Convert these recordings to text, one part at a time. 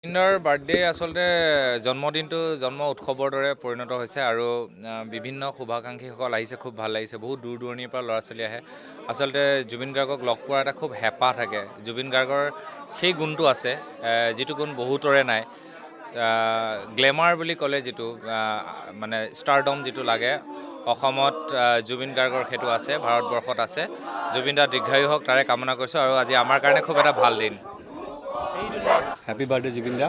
জুবিনৰ বাৰ্থডে আচলতে জন্ম উৎসৱৰ দৰে পৰিণত হৈছে আৰু বিভিন্ন শুভাকাংক্ষীসকল আহিছে, খুব ভাল লাগিছে। বহুত দূৰ দূৰণিৰ পৰা ল'ৰা ছোৱালী আহে। আচলতে জুবিন গাৰ্গক লগ পোৱাৰ এটা খুব হেঁপাহ থাকে। জুবিন গাৰ্গৰ সেই গুণটো আছে, যিটো গুণ বহুতৰে নাই। গ্লেমাৰ বুলি ক'লে যিটো মানে ষ্টাৰডম যিটো লাগে, অসমত জুবিন গাৰ্গৰ সেইটো আছে, ভাৰতবৰ্ষত আছে। জুবিন দা দীৰ্ঘায়ু হওক তাৰে কামনা কৰিছোঁ আৰু আজি আমাৰ কাৰণে খুব এটা ভাল দিন। হেপী বাৰ্থডে জুবিন দা।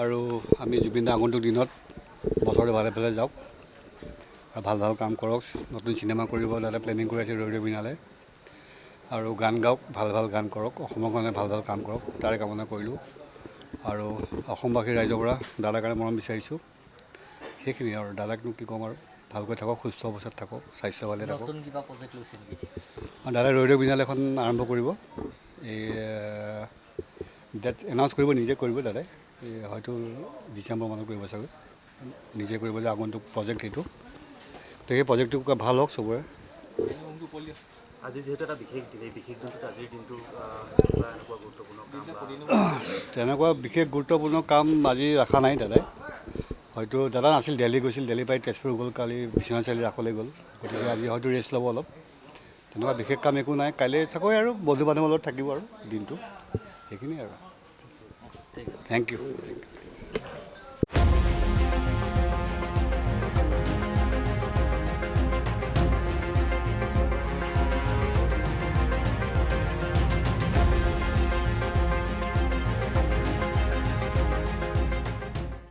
আৰু আমি জুবিন দা আগন্তুক দিনত বছৰটো ভালে ভালে যাওক আৰু ভাল ভাল কাম কৰক। নতুন চিনেমা কৰিব তাতে প্লেনিং কৰি আছে ৰৈ বিনালে। আৰু গান গাওক, ভাল ভাল গান কৰক, অসমৰ কাৰণে ভাল ভাল কাম কৰক, তাৰে কামনা কৰিলোঁ। আৰু অসমবাসী ৰাইজৰ পৰা দাদাৰ কাৰণে মৰম বিচাৰিছোঁ। সেইখিনি আৰু দাদাকনো কি ক'ম আৰু, ভালকৈ থাকক, সুস্থ অৱস্থাত থাকক, স্বাস্থ্য ভালে থাকক। দাদাই ৰৈ বিনালে এখন আৰম্ভ কৰিব। এই ডেট এনাউন্স কৰিব, নিজে কৰিব দাদাই। হয়তো ডিচেম্বৰ মানত কৰিব চাগৈ, নিজে কৰিব যে আগন্তুক প্ৰজেক্ট সেইটো। তো সেই প্ৰজেক্টটো ভাল হওক চবৰে। আজি যিহেতু এটা বিশেষ দিন, এই বিশেষ দিনটোত আজিৰ দিনটো এনেকুৱা গুৰুত্বপূৰ্ণ কাম তেনেকুৱা বিশেষ গুৰুত্বপূৰ্ণ কাম আজি ৰখা নাই দাদাই। হয়তো দাদা নাছিল, দিল্লী গৈছিল, দিল্লীৰ পৰা তেজপুৰ গ'ল, কালি বিশ্বনাথ চাৰিআলি ৰাসলৈ গ'ল। গতিকে আজি হয়তো ৰেষ্ট ল'ব অলপ। তেনেকুৱা বিশেষ কাম একো নাই। কাইলৈ চাগৈ আৰু বন্ধু বান্ধৱৰ লগত থাকিব আৰু দিনটো, সেইখিনিয়ে আৰু। Thank U.